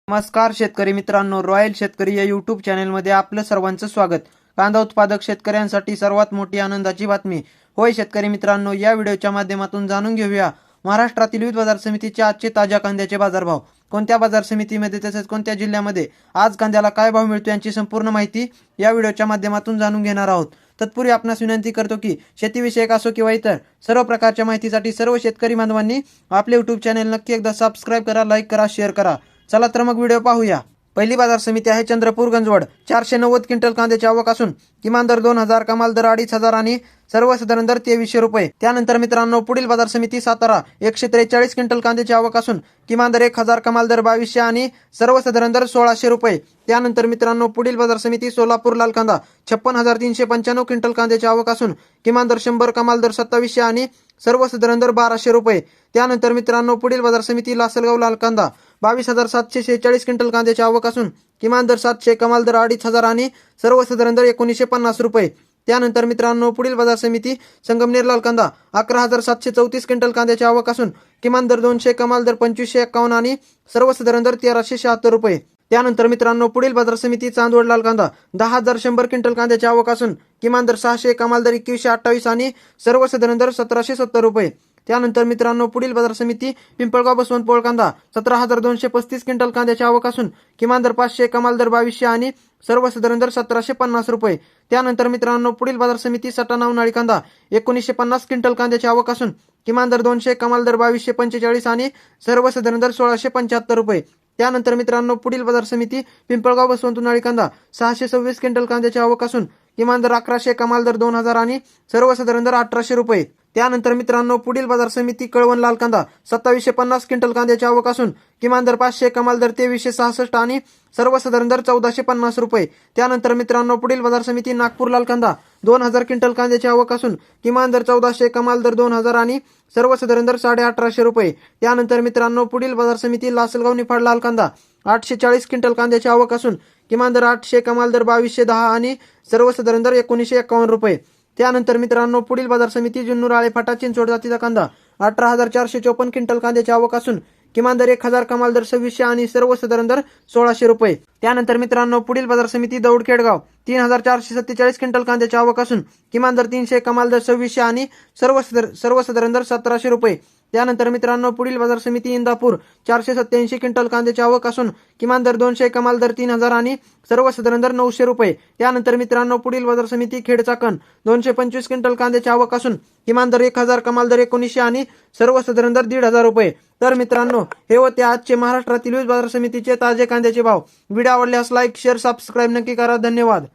नमस्कार शेतकरी मित्रांनो, रॉयल शेतकरी या यूट्यूब चॅनलमध्ये आपलं सर्वांचं स्वागत। कांदा उत्पादक शेतकऱ्यांसाठी सर्वात मोठी आनंदाची बातमी। होय शेतकरी मित्रांनो, या व्हिडिओच्या माध्यमातून जाणून घेऊया महाराष्ट्रातील विविध बाजार समितीचे आजचे ताज्या कांद्याचे बाजारभाव, कोणत्या बाजार समितीमध्ये तसेच कोणत्या जिल्ह्यामध्ये आज कांद्याला काय भाव मिळतो यांची संपूर्ण माहिती या व्हिडिओच्या माध्यमातून जाणून घेणार आहोत। तत्पूर्वी आपणास विनंती करतो की शेतीविषयक असो किंवा इतर सर्व प्रकारच्या माहितीसाठी सर्व शेतकरी बांधवांनी आपले यूट्यूब चॅनल नक्की एकदा सबस्क्राइब करा, लाईक करा, शेअर करा। चला तर मग व्हिडिओ पाहूया। पहिली बाजार समिती आहे चंद्रपूर गंजवड। 490 क्विंटल कांद्याची आवक असून किमान दर 2000, कमाल दर 2500 आणि सर्वसाधारण दर 2300 रुपये। त्यानंतर मित्रांनो पुढील बाजार समिती सातारा 143 क्विंटल कांद्याची आवक असून किमान दर 1000, कमाल दर 2200 आणि सर्वसाधारण दर 1600 रुपये। त्यानंतर मित्रांनो पुढील बाजार समिती सोलापूर लाल कांदा 56,395 क्विंटल कांद्याची आवक असून किमान दर 100, कमाल दर 2700 आणि सर्वसाधारण दर 1200 रुपये। त्यानंतर मित्रांनो पुढील बाजार समिती लासलगाव लाल कांदा 22,746 क्विंटल कांद्याची आवक असून किमान दर 700, कमाल दर 2500 आणि सर्वसाधारण दर 1950 रुपये। त्यानंतर मित्रांनो पुढील बाजार समिती संगमनेर लाल कांदा 11,734 क्विंटल कांद्याची आवक असून किमान दर 200, कमाल दर 2551 आणि सर्वसाधारण दर 1376 रुपये। त्यानंतर मित्रांनो पुढील बाजार समिती चांदवड लाल कांदा 10,100 क्विंटल कांद्याची आवक असून किमान दर 600, कमाल दर 2128 आणि सर्वसाधारण दर 1770 रुपये। त्यानंतर मित्रांनो पुढील बाजार समिती पिंपळगाव बसवंतपोळ कांदा 17,235 क्विंटल कांद्याची आवक असून किमान दर 500, कमाल दर 2200 आणि सर्वसाधारण दर 1750 रुपये। त्यानंतर मित्रांनो पुढील बाजार समिती सटाणा उन्हाळी कांदा 1950 क्विंटल कांद्याची आवक असून किमान दर 200, कमाल दर 2245 आणि सर्वसाधारण दर 1675 रुपये। त्यानंतर मित्रांनो पुढील बाजार समिती पिंपळगाव बसवंत उन्हाळी कांदा 626 क्विंटल कांद्याची आवक असून किमान दर 1100, कमाल दर 2000 आणि सर्वसाधारण दर 1800 रुपये। त्यानंतर मित्रांनो पुढील बाजार समिती कळवण लाल कांदा 2750 क्विंटल कांद्याची आवक असून किमान दर 500, कमाल दर 2366 आणि सर्वसाधारण दर 1450 रुपये। त्यानंतर मित्रांनो पुढील बाजार समिती नागपूर लाल कांदा 2000 क्विंटल कांद्याची आवक असून किमान दर 1400, कमाल दर 2000 आणि सर्वसाधारण दर 1850 रुपये। त्यानंतर मित्रांनो पुढील बाजार समिती लासलगाव निफाड लाल कांदा 840 क्विंटल कांद्याची आवक असून किमान दर 800, कमाल दर 2210 आणि सर्वसाधारण दर 1951 रुपये। त्यानंतर मित्रांनो पुढील बाजार समिती जुन्नर आळे फाटा चिंचवड जातीचा कांदा 18,454 क्विंटल कांद्याची आवक असून किमान दर 1000, कमाल दर 2600 आणि सर्वसाधारण दर 1600 रुपये। त्यानंतर मित्रांनो पुढील बाजार समिती दौड खेडगाव 3,447 क्विंटल कांद्याची आवक असून किमान दर 300, कमाल दर 2600 आणि सर्वसाधारण दर 1700 रुपये। त्यानंतर मित्रांनो पुढील बाजार समिती इंदापूर 487 क्विंटल कांद्याची आवक असून किमान दर 200, कमाल दर 3000 आणि सर्वसाधारण दर 900 रुपये। त्यानंतर मित्रांनो पुढील बाजार समिती खेडचाकण 225 क्विंटल कांद्याची आवक असून किमान दर 1000, कमाल दर 1900 आणि सर्वसाधारण दर 1500 रुपये। तर मित्रांनो हे होते आजचे महाराष्ट्रातील विविध बाजार समितीचे ताजे कांद्याचे भाव। व्हिडिओ आवडल्यास लाईक, शेअर, सबस्क्राईब नक्की करा। धन्यवाद।